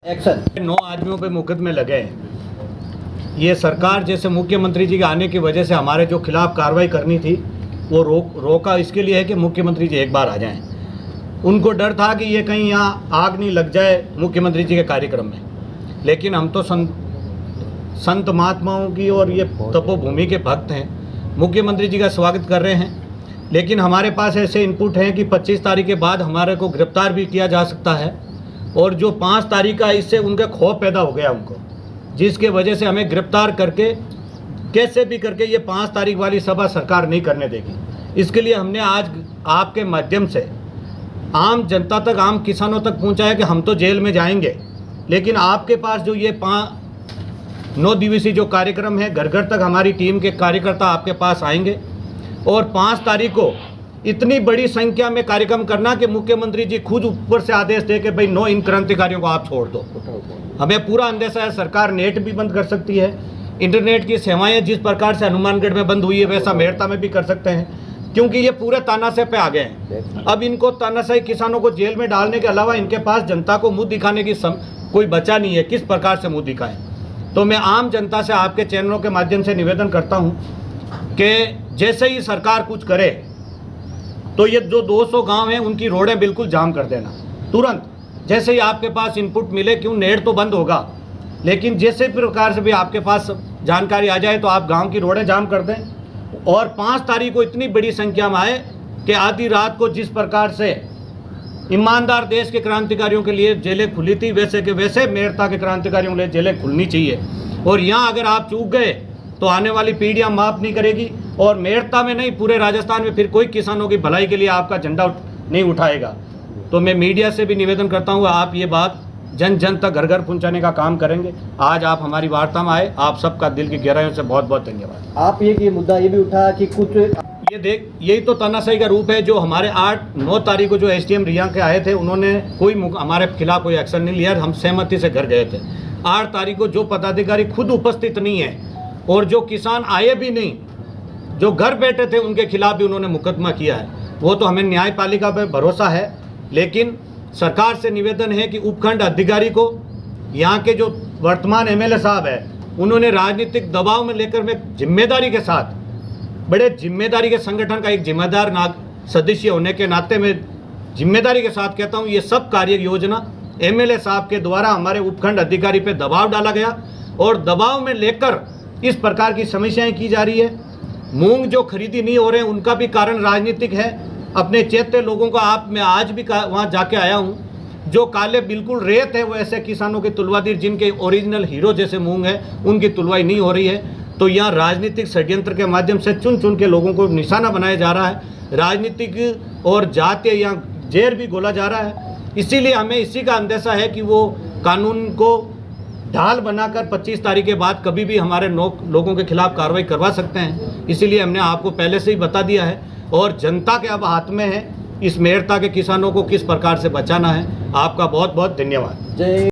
Action 9 आदमियों पे मुकदमे लगे हैं। ये सरकार जैसे मुख्यमंत्री जी के आने की वजह से हमारे जो खिलाफ कार्रवाई करनी थी वो रोका इसके लिए है कि मुख्यमंत्री जी एक बार आ जाएं। उनको डर था कि ये कहीं यहाँ आग नहीं लग जाए मुख्यमंत्री जी के कार्यक्रम में, लेकिन हम तो संत महात्माओं की और ये तपोभूमि के भक्त हैं, मुख्यमंत्री जी का स्वागत कर रहे हैं। लेकिन हमारे पास ऐसे इनपुट हैं कि 25 तारीख के बाद हमारे को गिरफ्तार भी किया जा सकता है, और जो 5 तारीख का इससे उनका खौफ पैदा हो गया उनको, जिसके वजह से हमें गिरफ्तार करके कैसे भी करके ये 5 तारीख वाली सभा सरकार नहीं करने देगी। इसके लिए हमने आज आपके माध्यम से आम जनता तक, आम किसानों तक पहुंचाया कि हम तो जेल में जाएंगे, लेकिन आपके पास जो ये 9 दिवसीय जो कार्यक्रम है, घर घर तक हमारी टीम के कार्यकर्ता आपके पास आएंगे और 5 तारीख को इतनी बड़ी संख्या में कार्यक्रम करना कि मुख्यमंत्री जी खुद ऊपर से आदेश दे के भाई 9 इन क्रांतिकारियों को आप छोड़ दो। हमें पूरा अंदेशा है, सरकार नेट भी बंद कर सकती है, इंटरनेट की सेवाएं जिस प्रकार से हनुमानगढ़ में बंद हुई है वैसा मेरठा में भी कर सकते हैं, क्योंकि ये पूरे तानाशाही पे आ गए हैं। अब इनको तानाशाही किसानों को जेल में डालने के अलावा इनके पास जनता को मुंह दिखाने की कोई बचा नहीं है, किस प्रकार से मुंह दिखाएं। तो मैं आम जनता से आपके चैनलों के माध्यम से निवेदन करता हूं कि जैसे ही सरकार कुछ करे तो ये जो 200 गांव हैं उनकी रोडें बिल्कुल जाम कर देना तुरंत। जैसे ही आपके पास इनपुट मिले, क्यों नेट तो बंद होगा, लेकिन जैसे प्रकार से भी आपके पास जानकारी आ जाए तो आप गांव की रोडें जाम कर दें। और 5 तारीख को इतनी बड़ी संख्या में आए कि आधी रात को जिस प्रकार से ईमानदार देश के क्रांतिकारियों के लिए जेलें खुली थी, वैसे के वैसे मेरठा के क्रांतिकारियों के लिए जेलें खुलनी चाहिए। और यहाँ अगर आप चूक गए तो आने वाली पीढ़ियाँ माफ़ नहीं करेगी, और मेरठा में नहीं पूरे राजस्थान में फिर कोई किसानों की भलाई के लिए आपका झंडा नहीं उठाएगा। तो मैं मीडिया से भी निवेदन करता हूँ, आप ये बात जन जन तक घर घर पहुँचाने का काम करेंगे। आज आप हमारी वार्ता में आए, आप सबका दिल की गहराइयों से बहुत बहुत धन्यवाद। आप ये मुद्दा ये भी उठा कि कुछ ये देख, यही तो तानाशाही का रूप है। जो हमारे 8-9 तारीख को जो SDM रिया के आए थे, उन्होंने कोई हमारे खिलाफ कोई एक्शन नहीं लिया, हम सहमति से घर गए थे। 8 तारीख को जो पदाधिकारी खुद उपस्थित नहीं है और जो किसान आए भी नहीं, जो घर बैठे थे, उनके खिलाफ भी उन्होंने मुकदमा किया है। वो तो हमें न्यायपालिका पर भरोसा है, लेकिन सरकार से निवेदन है कि उपखंड अधिकारी को, यहाँ के जो वर्तमान MLA साहब है, उन्होंने राजनीतिक दबाव में लेकर मैं जिम्मेदारी के साथ, बड़े जिम्मेदारी के संगठन का एक जिम्मेदार सदस्य होने के नाते में जिम्मेदारी के साथ कहता हूँ, ये सब कार्य योजना MLA साहब के द्वारा हमारे उपखंड अधिकारी पे दबाव डाला गया और दबाव में लेकर इस प्रकार की समस्याएं की जा रही है। मूंग जो खरीदी नहीं हो रहे हैं उनका भी कारण राजनीतिक है। अपने चैत्य लोगों को मैं आज भी वहाँ जाके आया हूँ, जो काले बिल्कुल रेत है वो ऐसे किसानों की तुलवादी, जिनके ओरिजिनल हीरो जैसे मूंग है उनकी तुलवाई नहीं हो रही है। तो यहाँ राजनीतिक षड्यंत्र के माध्यम से चुन चुन के लोगों को निशाना बनाया जा रहा है, राजनीतिक और जातीय यहाँ जहर भी घोला जा रहा है। इसीलिए हमें इसी का अंदेशा है कि वो कानून को ढाल बनाकर 25 तारीख के बाद कभी भी हमारे लोगों के खिलाफ कार्रवाई करवा सकते हैं। इसीलिए हमने आपको पहले से ही बता दिया है, और जनता के अब हाथ में है इस मेरठा के किसानों को किस प्रकार से बचाना है। आपका बहुत बहुत धन्यवाद। जय